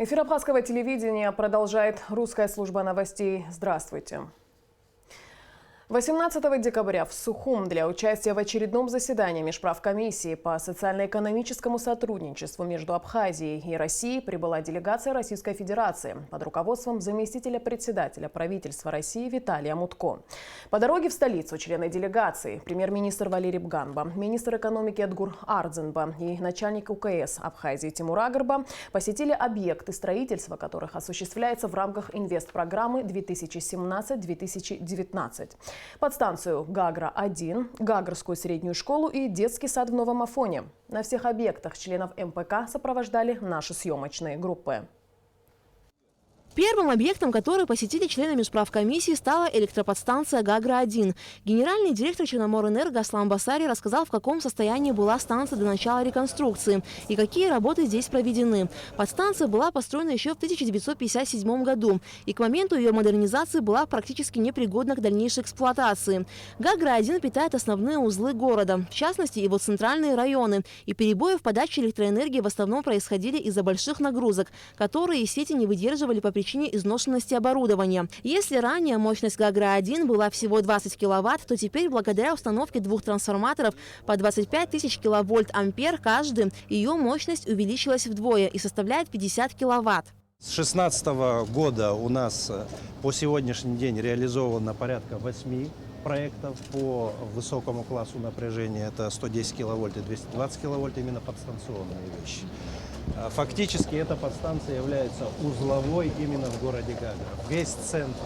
Эфир Абхазского телевидения продолжает русская служба новостей. Здравствуйте. 18 декабря в Сухум для участия в очередном заседании Межправкомиссии по социально-экономическому сотрудничеству между Абхазией и Россией прибыла делегация Российской Федерации под руководством заместителя председателя правительства России Виталия Мутко. По дороге в столицу члены делегации, премьер-министр Валерий Бганба, министр экономики Эдгур Ардзенба и начальник УКС Абхазии Тимур Агарба посетили объекты, строительства которых осуществляется в рамках инвестпрограммы 2017-2019. Подстанцию Гагра-1, Гагрскую среднюю школу и детский сад в Новом Афоне. На всех объектах членов МПК сопровождали наши съемочные группы. Первым объектом, который посетили члены Межправкомиссии, стала электроподстанция Гагра-1. Генеральный директор Черноморэнерго Аслан Басари рассказал, в каком состоянии была станция до начала реконструкции и какие работы здесь проведены. Подстанция была построена еще в 1957 году и к моменту ее модернизации была практически непригодна к дальнейшей эксплуатации. Гагра-1 питает основные узлы города, в частности его центральные районы. И перебои в подаче электроэнергии в основном происходили из-за больших нагрузок, которые сети не выдерживали по причине изношенности оборудования. Если ранее мощность Гагра-1 была всего 20 киловатт, то теперь благодаря установке двух трансформаторов по 25 тысяч киловольт-ампер каждый, ее мощность увеличилась вдвое и составляет 50 киловатт. С 2016 года у нас по сегодняшний день реализовано порядка 8 проектов по высокому классу напряжения. Это 110 киловольт и 220 киловольт, именно подстанционные вещи. Фактически эта подстанция является узловой именно в городе Гагра. Весь центр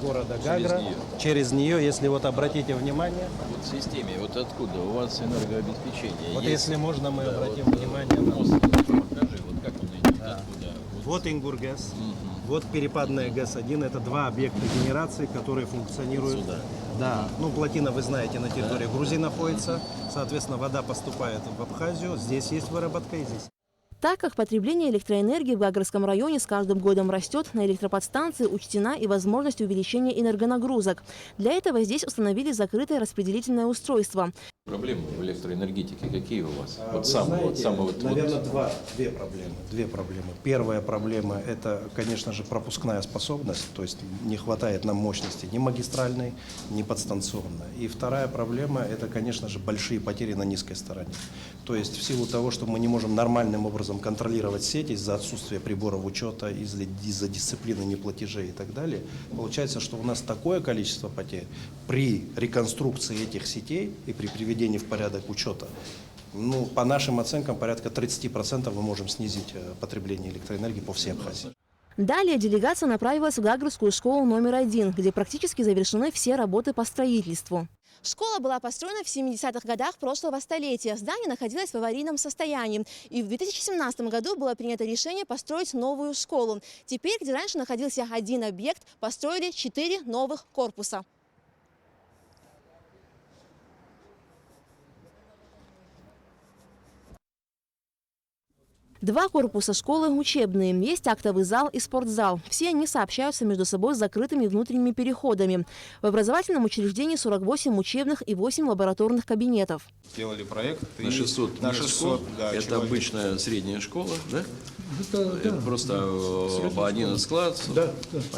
города Гагра через нее, если вот обратите внимание. Вот в системе, вот откуда у вас энергообеспечение? Вот есть? Если можно, мы обратим вот, внимание на мост, покажи, вот как он идет, откуда? Вот Ингургэс, вот перепадная ГЭС-1. Это два объекта генерации, которые функционируют. Сюда. Да, ну плотина, вы знаете, на территории Грузии находится. Соответственно, вода поступает в Абхазию. Здесь есть выработка и здесь. Так как потребление электроэнергии в Гагрском районе с каждым годом растет, на электроподстанции учтена и возможность увеличения энергонагрузок. Для этого здесь установили закрытое распределительное устройство. Проблемы в электроэнергетике какие у вас? Вот наверное, две проблемы. Первая проблема – это, конечно же, пропускная способность, то есть не хватает нам мощности ни магистральной, ни подстанционной. И вторая проблема – это, конечно же, большие потери на низкой стороне. То есть в силу того, что мы не можем нормальным образом контролировать сеть из-за отсутствия приборов учета, из-за дисциплины неплатежей и так далее, получается, что у нас такое количество потерь при реконструкции этих сетей и при приведении в порядок учета. Ну, по нашим оценкам, порядка 30% мы можем снизить потребление электроэнергии по всей Абхазии. Далее делегация направилась в Гагрскую школу номер 1, где практически завершены все работы по строительству. Школа была построена в 70-х годах прошлого столетия. Здание находилось в аварийном состоянии. И в 2017 году было принято решение построить новую школу. Теперь, где раньше находился один объект, построили 4 новых корпуса. Два корпуса школы учебные, есть актовый зал и спортзал. Все они сообщаются между собой с закрытыми внутренними переходами. В образовательном учреждении 48 учебных и 8 лабораторных кабинетов. Сделали проект На 600 мест. да, это человек. обычная средняя школа, да? Это просто по 11 класс. Да.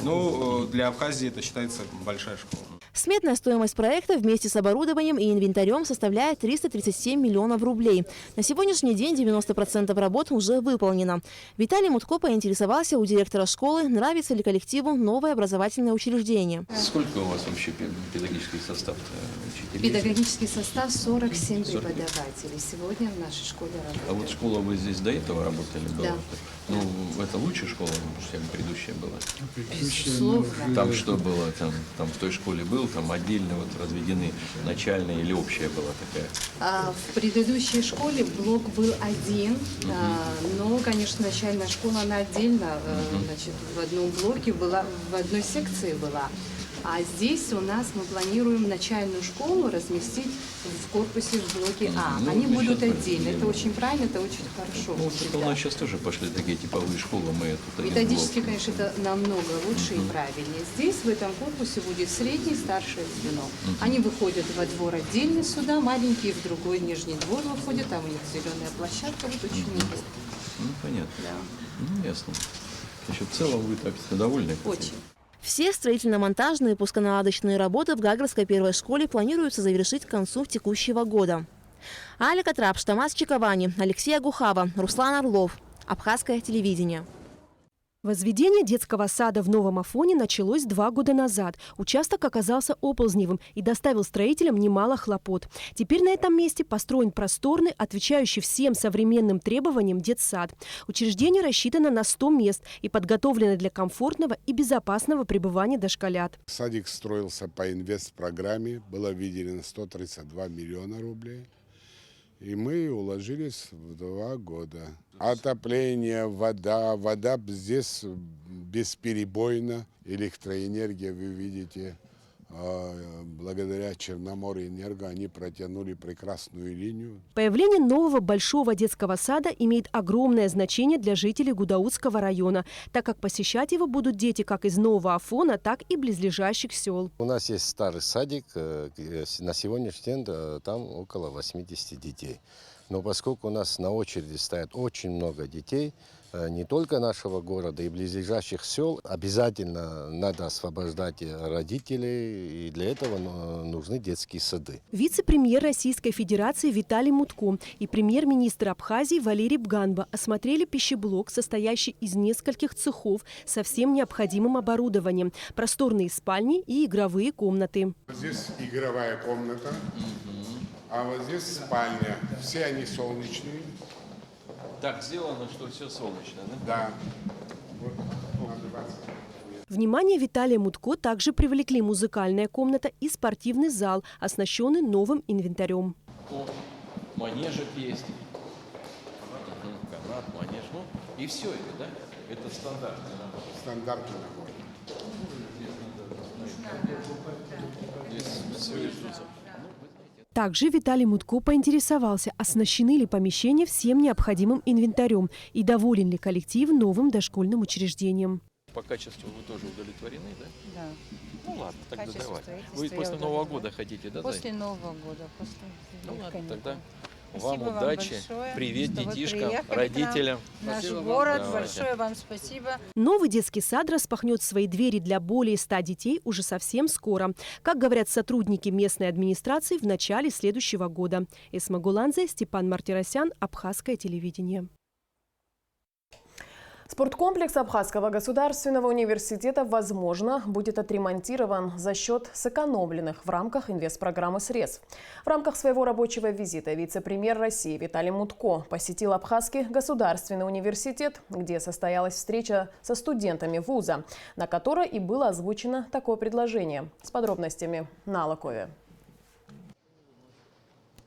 Ну, для Абхазии это считается большая школа. Сметная стоимость проекта вместе с оборудованием и инвентарем составляет 337 миллионов рублей. На сегодняшний день 90% работ уже выполнено. Виталий Мутко поинтересовался у директора школы, нравится ли коллективу новое образовательное учреждение. Сколько у вас вообще педагогический состав учителей? Педагогический состав 47 преподавателей сегодня в нашей школе работает. А вот школа вы здесь до этого работали? Да. Ну, это лучшая школа, чем предыдущая была? Безусловно. Там что было? Там в той школе был, там отдельно вот разведены начальная или общая была такая? В предыдущей школе блок был один, но, конечно, начальная школа, она отдельно, значит, в одном блоке была, в одной секции была. А здесь у нас мы планируем начальную школу разместить в корпусе в блоке А. Ну, Они будут сейчас отдельно. Это очень правильно, это очень хорошо. Ну, вот у нас сейчас тоже пошли такие типовые школы. Мы тут один Методически, блок. конечно, это намного лучше и правильнее. Здесь, в этом корпусе, будет среднее, старшее звено. Они выходят во двор отдельно сюда, маленькие в другой нижний двор выходят, там у них зеленая площадка, вот очень удобно. Ну, понятно. Да. Ну, ясно. Значит, в целом вы так довольны? Очень. Все строительно-монтажные и пусконаладочные работы в Гагрской первой школе планируется завершить к концу текущего года. Алика Трапш, Тамас Чиковани, Алексей Агухава, Руслан Орлов. Абхазское телевидение. Возведение детского сада в Новом Афоне началось 2 года назад. Участок оказался оползневым и доставил строителям немало хлопот. Теперь на этом месте построен просторный, отвечающий всем современным требованиям детсад. Учреждение рассчитано на 100 мест и подготовлено для комфортного и безопасного пребывания дошколят. Садик строился по инвестпрограмме, было выделено 132 миллиона рублей. И мы уложились в 2 года. Отопление, вода здесь бесперебойно. Электроэнергия, вы видите, благодаря Черноморэнерго они протянули прекрасную линию. Появление нового большого детского сада имеет огромное значение для жителей Гудаутского района, так как посещать его будут дети как из Нового Афона, так и близлежащих сел. У нас есть старый садик, на сегодняшний день там около 80 детей. Но поскольку у нас на очереди стоят очень много детей, не только нашего города и близлежащих сел, обязательно надо освобождать родителей, и для этого нужны детские сады. Вице-премьер Российской Федерации Виталий Мутко и премьер-министр Абхазии Валерий Бганба осмотрели пищеблок, состоящий из нескольких цехов со всем необходимым оборудованием, просторные спальни и игровые комнаты. Здесь игровая комната, а вот здесь спальня. Все они солнечные. Так сделано, что все солнечно, да? Да. Вот, на 20. Внимание Виталия Мутко также привлекли музыкальная комната и спортивный зал, оснащенный новым инвентарем. О, манежик есть. Канат, манеж. Ну, и все это, да? Это стандартный набор. Стандартный набор. Здесь все решится. Также Виталий Мутко поинтересовался, оснащены ли помещения всем необходимым инвентарем и доволен ли коллектив новым дошкольным учреждением. По качеству вы тоже удовлетворены, да? Да. Ну ладно, тогда Качество давай. строительства Вы я после Нового удовлетворена. года хотите, да? После Нового года, после Ну ладно, каникул. тогда Спасибо вам вам удачи, большое, привет что вы детишкам, приехали к нам родителям. в наш Спасибо вам. город. Давайте. Большое вам спасибо. Новый детский сад распахнет свои двери для более 100 детей уже совсем скоро. Как говорят сотрудники местной администрации, в начале следующего года. Эсма Гуланзе, Степан Мартиросян, Абхазское телевидение. Спорткомплекс Абхазского государственного университета, возможно, будет отремонтирован за счет сэкономленных в рамках инвестпрограммы средств. В рамках своего рабочего визита вице-премьер России Виталий Мутко посетил Абхазский государственный университет, где состоялась встреча со студентами вуза, на которой и было озвучено такое предложение. С подробностями на Алакове.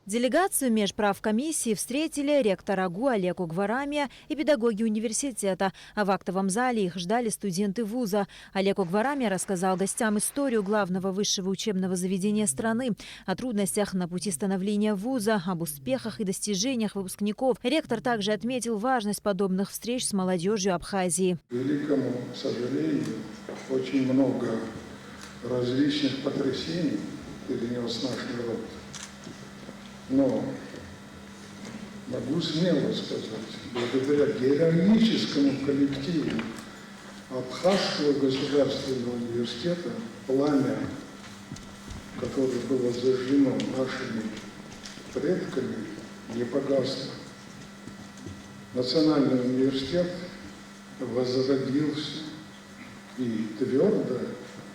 Делегацию межправкомиссии встретили ректор АГУ Олег Угварамия и педагоги университета. А в актовом зале их ждали студенты вуза. Олег Угварамия рассказал гостям историю главного высшего учебного заведения страны, о трудностях на пути становления вуза, об успехах и достижениях выпускников. Ректор также отметил важность подобных встреч с молодежью Абхазии. К великому сожалению, очень много различных потрясений перенес наш народ. Но могу смело сказать, благодаря героическому коллективу Абхазского государственного университета пламя, которое было зажжено нашими предками, не погасло. Национальный университет возродился и твердо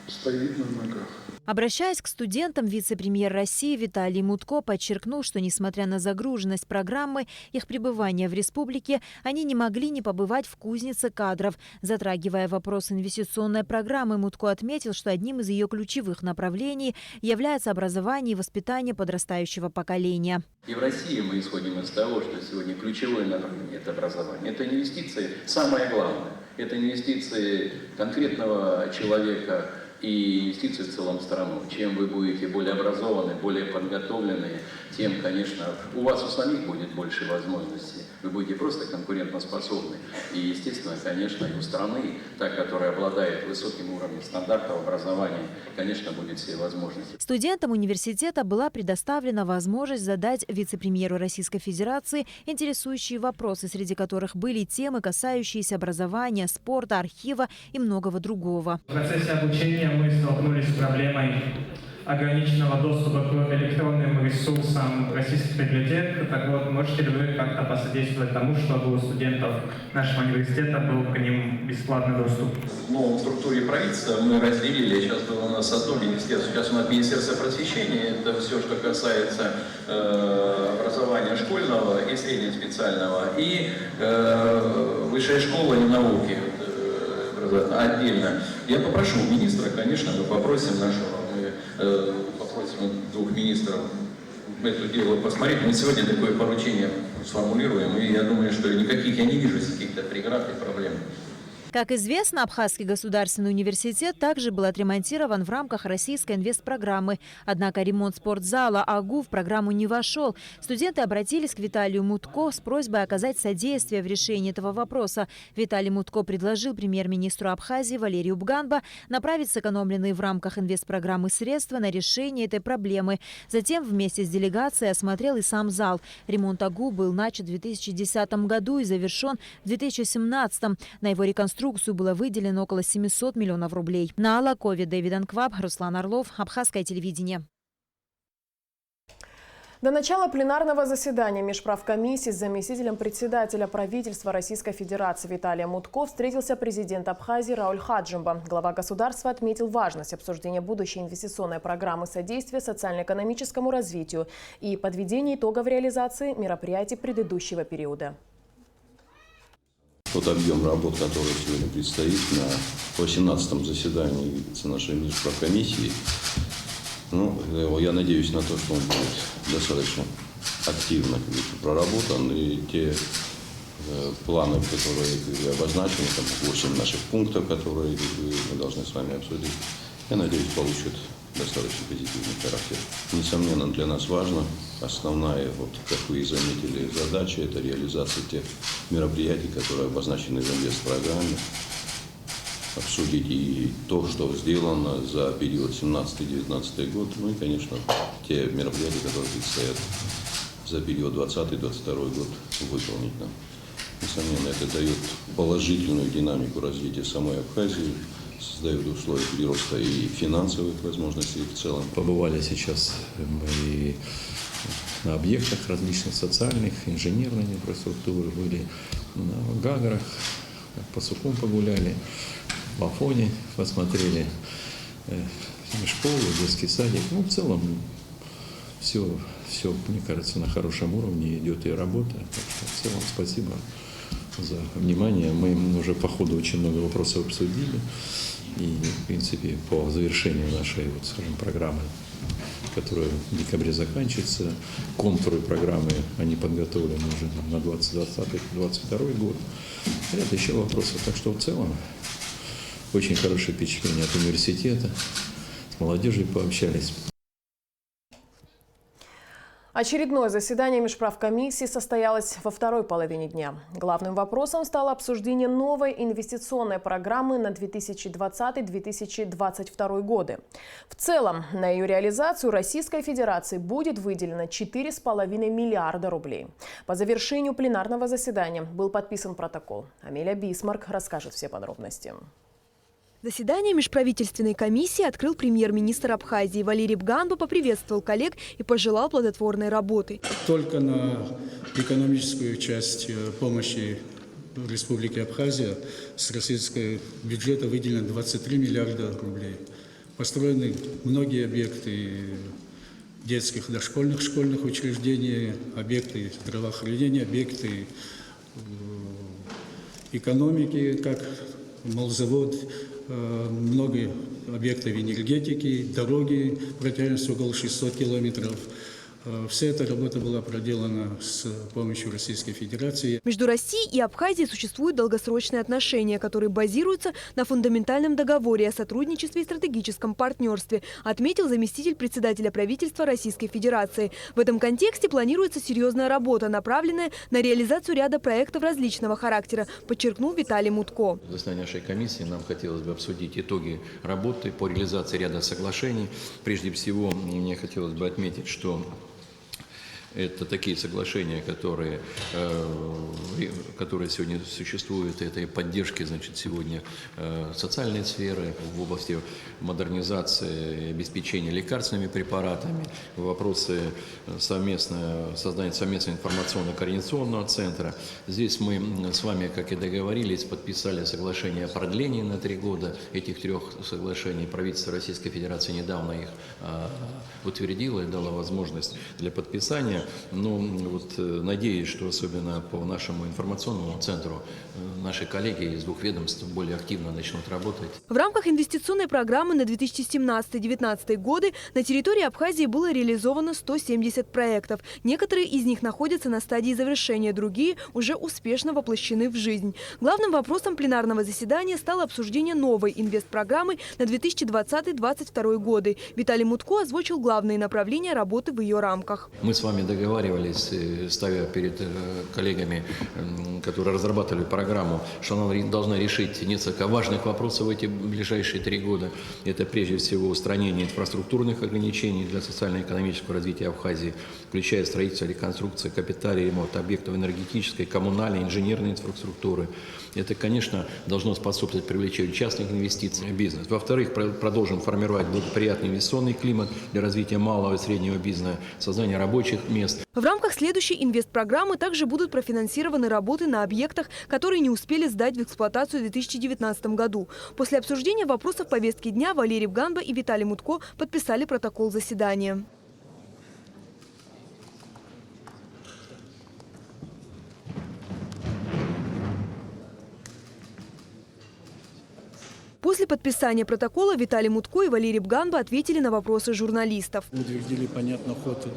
стоит на ногах. Обращаясь к студентам, вице-премьер России Виталий Мутко подчеркнул, что, несмотря на загруженность программы их пребывания в республике, они не могли не побывать в кузнице кадров. Затрагивая вопрос инвестиционной программы, Мутко отметил, что одним из ее ключевых направлений является образование и воспитание подрастающего поколения. И в России мы исходим из того, что сегодня ключевое направление – это образование. Это инвестиции, самое главное, это инвестиции конкретного человека и инвестиции в целом в страну. Чем вы будете более образованные, более подготовленные, тем, конечно, у вас у самих будет больше возможностей. Вы будете просто конкурентоспособны. И, естественно, конечно, и у страны, та, которая обладает высоким уровнем стандартов образования, конечно, будет все возможности. Студентам университета была предоставлена возможность задать вице-премьеру Российской Федерации интересующие вопросы, среди которых были темы, касающиеся образования, спорта, архива и многого другого. В процессе обучения мы столкнулись с проблемой ограниченного доступа к электронным ресурсам российских библиотек. Так вот, можете ли вы как-то посодействовать тому, чтобы у студентов нашего университета был к ним бесплатный доступ? В новом структуре правительства мы разделили, сейчас было у нас одно министерство, сейчас у нас Министерство просвещения, это все, что касается образования школьного и среднеспециального, и высшая школа и науки отдельно. Я попрошу министра, конечно, мы попросим попросим двух министров это дело посмотреть. Мы сегодня такое поручение сформулируем, и я думаю, что никаких я не вижу каких-то преград и проблем. Как известно, Абхазский государственный университет также был отремонтирован в рамках российской инвестпрограммы. Однако ремонт спортзала АГУ в программу не вошел. Студенты обратились к Виталию Мутко с просьбой оказать содействие в решении этого вопроса. Виталий Мутко предложил премьер-министру Абхазии Валерию Бганба направить сэкономленные в рамках инвестпрограммы средства на решение этой проблемы. Затем вместе с делегацией осмотрел и сам зал. Ремонт АГУ был начат в 2010 году и завершен в 2017. На его реконструкцию было выделено около 700 миллионов рублей. На Алакове, Дэвид Анкваб, Руслан Орлов, Абхазское телевидение. До начала пленарного заседания межправкомиссии с заместителем председателя правительства Российской Федерации Виталием Мутко встретился президент Абхазии Рауль Хаджимба. Глава государства отметил важность обсуждения будущей инвестиционной программы содействия социально-экономическому развитию и подведения итогов реализации мероприятий предыдущего периода. Тот объем работ, который сегодня предстоит на 18-м заседании нашей межправкомиссии, я надеюсь на то, что он будет достаточно активно проработан, и те планы, которые обозначены, там 8 наших пунктов, которые мы должны с вами обсудить, я надеюсь, получат достаточно позитивный характер. Несомненно, для нас важно, основная, как вы и заметили, задача – это реализация тех мероприятий, которые обозначены в инвестпрограмме, обсудить и то, что сделано за период 17-19 год, и, конечно, те мероприятия, которые предстоят за период 2020-2022 год, выполнить нам. Несомненно, это дает положительную динамику развития самой Абхазии, создают условия прироста и финансовых возможностей в целом. Побывали сейчас и на объектах различных социальных, инженерной инфраструктуры, были на Гаграх, по Сухум погуляли, в Афоне посмотрели школу, детский садик. В целом все, мне кажется, на хорошем уровне идет и работа. Так что в целом спасибо за внимание. Мы уже по ходу очень много вопросов обсудили. И, в принципе, по завершению нашей, скажем, программы, которая в декабре заканчивается, контуры программы, они подготовлены уже на 2020-2022 год. Ряд еще вопросов. Так что в целом очень хорошее впечатление от университета. С молодежью пообщались. Очередное заседание межправкомиссии состоялось во второй половине дня. Главным вопросом стало обсуждение новой инвестиционной программы на 2020-2022 годы. В целом, на ее реализацию Российской Федерации будет выделено 4,5 миллиарда рублей. По завершению пленарного заседания был подписан протокол. Амелия Бисмарк расскажет все подробности. Заседание межправительственной комиссии открыл премьер-министр Абхазии. Валерий Бганба поприветствовал коллег и пожелал плодотворной работы. Только на экономическую часть помощи Республике Абхазия с российского бюджета выделено 23 миллиарда рублей. Построены многие объекты детских дошкольных школьных учреждений, объекты здравоохранения, объекты экономики, как молзавод, много объектов энергетики, дороги протяженностью около 600 километров, Вся эта работа была проделана с помощью Российской Федерации. Между Россией и Абхазией существуют долгосрочные отношения, которые базируются на фундаментальном договоре о сотрудничестве и стратегическом партнерстве, отметил заместитель председателя правительства Российской Федерации. В этом контексте планируется серьезная работа, направленная на реализацию ряда проектов различного характера, подчеркнул Виталий Мутко. В заседании нашей комиссии нам хотелось бы обсудить итоги работы по реализации ряда соглашений. Прежде всего, мне хотелось бы отметить, что это такие соглашения, которые сегодня существуют. Это и поддержки, значит, сегодня социальной сферы в области модернизации и обеспечения лекарственными препаратами, вопросы создания совместного информационно-координационного центра. Здесь мы с вами, как и договорились, подписали соглашение о продлении на 3 года этих 3 соглашений. Правительство Российской Федерации недавно их утвердило и дало возможность для подписания. Но надеюсь, что особенно по нашему информационному центру наши коллеги из 2 ведомств более активно начнут работать. В рамках инвестиционной программы на 2017-2019 годы на территории Абхазии было реализовано 170 проектов. Некоторые из них находятся на стадии завершения, другие уже успешно воплощены в жизнь. Главным вопросом пленарного заседания стало обсуждение новой инвестпрограммы на 2020-2022 годы. Виталий Мутко озвучил главные направления работы в ее рамках. Мы с вами договаривались, ставя перед коллегами, которые разрабатывали программу, что она должна решить несколько важных вопросов в эти ближайшие 3 года. Это прежде всего устранение инфраструктурных ограничений для социально-экономического развития Абхазии, включая строительство, реконструкцию, капитальный ремонт объектов энергетической, коммунальной, инженерной инфраструктуры. Это, конечно, должно способствовать привлечению частных инвестиций в бизнес. Во-вторых, продолжим формировать благоприятный инвестиционный климат для развития малого и среднего бизнеса, создания рабочих мест. В рамках следующей инвестпрограммы также будут профинансированы работы на объектах, которые не успели сдать в эксплуатацию в 2019 году. После обсуждения вопросов повестки дня Валерий Бганба и Виталий Мутко подписали протокол заседания. После подписания протокола Виталий Мутко и Валерий Бганба ответили на вопросы журналистов. Утвердили, понятно, ход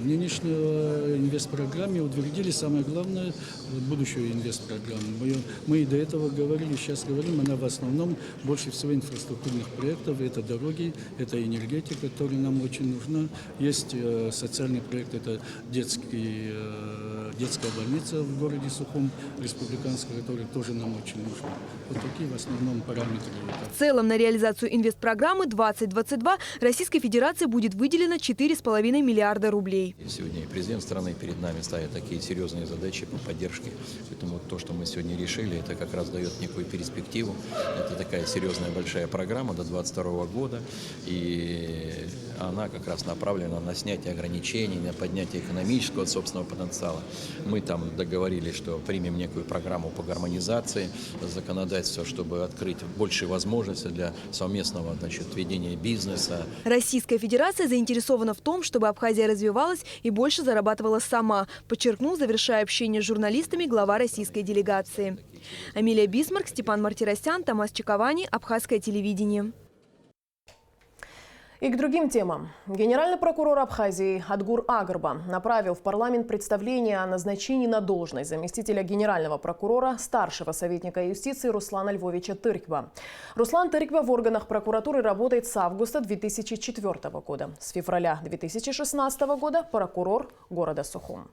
нынешнего инвестпрограммы, утвердили самое главное будущую инвестпрограмму. Мы и до этого говорили, сейчас говорим, она в основном больше всего инфраструктурных проектов. Это дороги, это энергетика, которая нам очень нужна. Есть социальный проект, это детская больница в городе Сухум, республиканская, которая тоже нам очень нужна. Вот такие в основном параметры. В целом на реализацию инвестпрограммы 2022 Российской Федерации будет выделено 4,5 миллиарда рублей. Сегодня и президент страны перед нами ставит такие серьезные задачи по поддержке. Поэтому то, что мы сегодня решили, это как раз дает некую перспективу. Это такая серьезная большая программа до 2022 года. И она как раз направлена на снятие ограничений, на поднятие экономического собственного потенциала. Мы там договорились, что примем некую программу по гармонизации законодательства, чтобы открыть больше возможностей для совместного, ведения бизнеса. Российская Федерация заинтересована в том, чтобы Абхазия развивалась и больше зарабатывала сама, подчеркнул, завершая общение с журналистами, глава российской делегации. Амилия Бисмарк, Степан Мартиросян, Томас Чаковани, Абхазское телевидение. И к другим темам. Генеральный прокурор Абхазии Адгур Агарба направил в парламент представление о назначении на должность заместителя генерального прокурора, старшего советника юстиции Руслана Львовича Тыркьева. Руслан Тыркьева в органах прокуратуры работает с августа 2004 года. С февраля 2016 года прокурор города Сухум.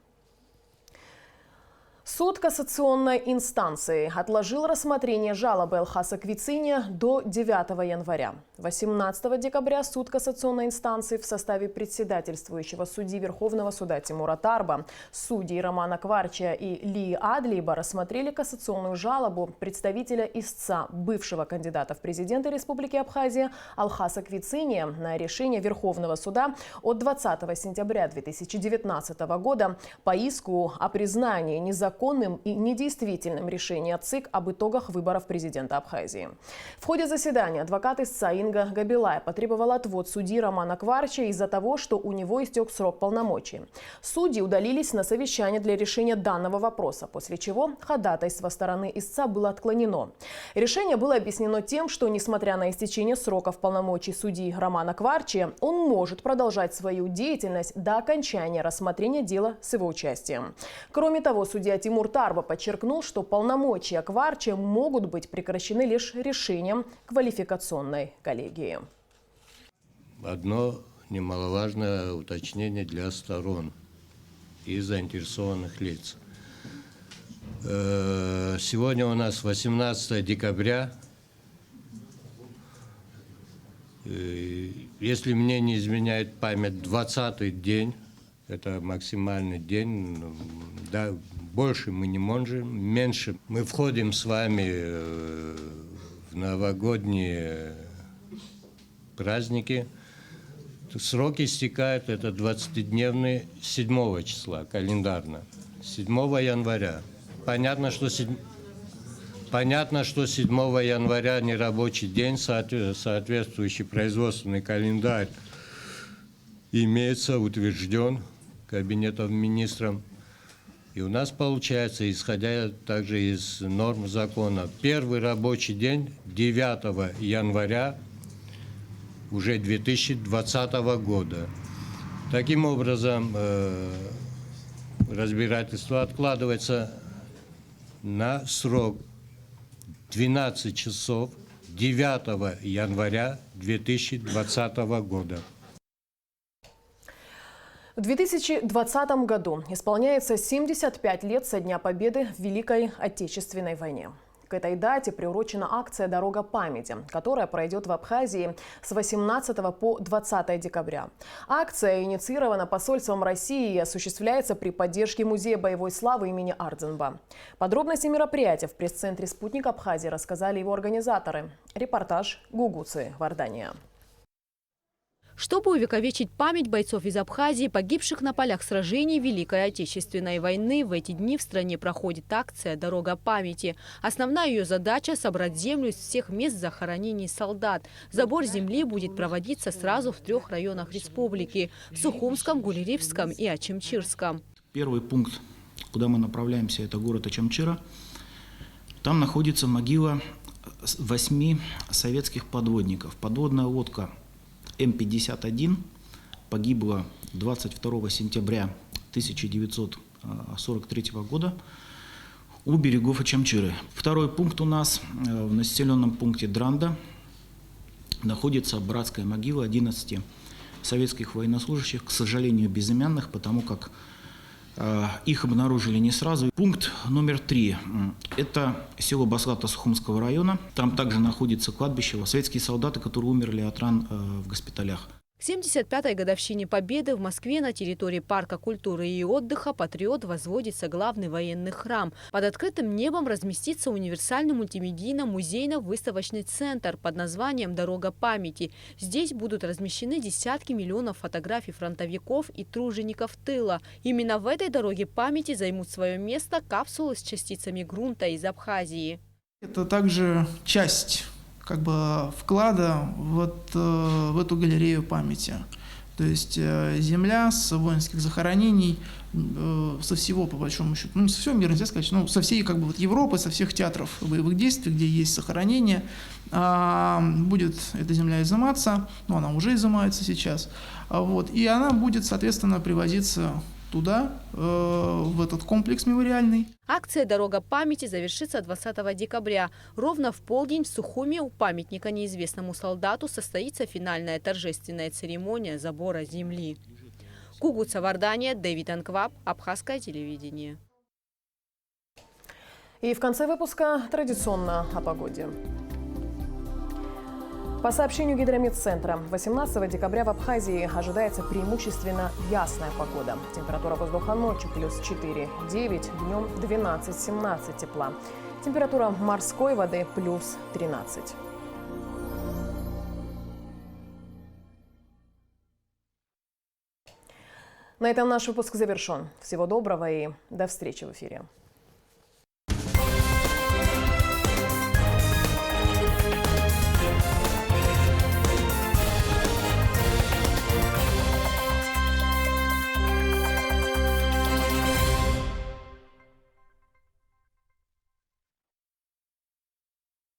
Суд кассационной инстанции отложил рассмотрение жалобы Алхаса Квициния до 9 января. 18 декабря суд кассационной инстанции в составе председательствующего судьи Верховного суда Тимура Тарба, судей Романа Кварча и Лии Адлиба рассмотрели кассационную жалобу представителя истца, бывшего кандидата в президенты Республики Абхазия Алхаса Квициния на решение Верховного суда от 20 сентября 2019 года по иску о признании незаконности незаконным и недействительным решение ЦИК об итогах выборов президента Абхазии. В ходе заседания адвокат истца Инга Габилая потребовала отвод судьи Романа Кварча из-за того, что у него истек срок полномочий. Судьи удалились на совещание для решения данного вопроса, после чего ходатайство стороны истца было отклонено. Решение было объяснено тем, что, несмотря на истечение сроков полномочий судьи Романа Кварчи, он может продолжать свою деятельность до окончания рассмотрения дела с его участием. Кроме того, судья Тимур Тарба подчеркнул, что полномочия Кварчи могут быть прекращены лишь решением квалификационной коллегии. Одно немаловажное уточнение для сторон и заинтересованных лиц. Сегодня у нас 18 декабря. Если мне не изменяет память, 20-й день, это максимальный день, да, больше мы не можем, меньше. Мы входим с вами в новогодние праздники. Срок истекает, это 20-дневный 7 числа, календарно, 7 января. Понятно, что 7 января не рабочий день, соответствующий производственный календарь имеется, утвержден Кабинетом министров. И у нас получается, исходя также из норм закона, первый рабочий день 9 января уже 2020 года. Таким образом, разбирательство откладывается на срок 12 часов 9 января 2020 года. В 2020 году исполняется 75 лет со Дня Победы в Великой Отечественной войне. К этой дате приурочена акция «Дорога памяти», которая пройдет в Абхазии с 18 по 20 декабря. Акция инициирована посольством России и осуществляется при поддержке Музея боевой славы имени Ардзенба. Подробности мероприятия в пресс-центре «Спутник Абхазии» рассказали его организаторы. Репортаж Гугуцы, Вардания. Чтобы увековечить память бойцов из Абхазии, погибших на полях сражений Великой Отечественной войны, в эти дни в стране проходит акция «Дорога памяти». Основная ее задача – собрать землю из всех мест захоронений солдат. Забор земли будет проводиться сразу в 3 районах республики – в Сухумском, Гулеривском и Ачимчирском. Первый пункт, куда мы направляемся, это город Ачамчира. Там находится могила 8 советских подводников. Подводная лодка М-51 погибла 22 сентября 1943 года у берегов Ачамчиры. Второй пункт у нас в населенном пункте Дранда находится братская могила 11 советских военнослужащих, к сожалению, безымянных, потому как их обнаружили не сразу. Пункт номер 3 – это село Баслата Сухумского района. Там также находится кладбище. Советские солдаты, которые умерли от ран в госпиталях. К 75-й годовщине Победы в Москве на территории Парка культуры и отдыха «Патриот» возводится главный военный храм. Под открытым небом разместится универсальный мультимедийно-музейно-выставочный центр под названием «Дорога памяти». Здесь будут размещены десятки миллионов фотографий фронтовиков и тружеников тыла. Именно в этой дороге памяти займут свое место капсулы с частицами грунта из Абхазии. Это также часть вклада в эту галерею памяти. То есть земля с воинских захоронений со всего, по большому счету, со всего мира, нельзя сказать, со всей Европы, со всех театров боевых действий, где есть захоронения, будет эта земля изыматься, она уже изымается сейчас, и она будет, соответственно, привозиться туда, в этот комплекс мемориальный. Акция «Дорога памяти» завершится 20 декабря. Ровно в полдень в Сухуме у памятника неизвестному солдату состоится финальная торжественная церемония забора земли. Гугуца, Вардания, Дэвид Анкваб, Абхазское телевидение. И в конце выпуска традиционно о погоде. По сообщению Гидрометцентра, 18 декабря в Абхазии ожидается преимущественно ясная погода. Температура воздуха ночью +4-9, днем 12-17 тепла. Температура морской воды +13. На этом наш выпуск завершен. Всего доброго и до встречи в эфире.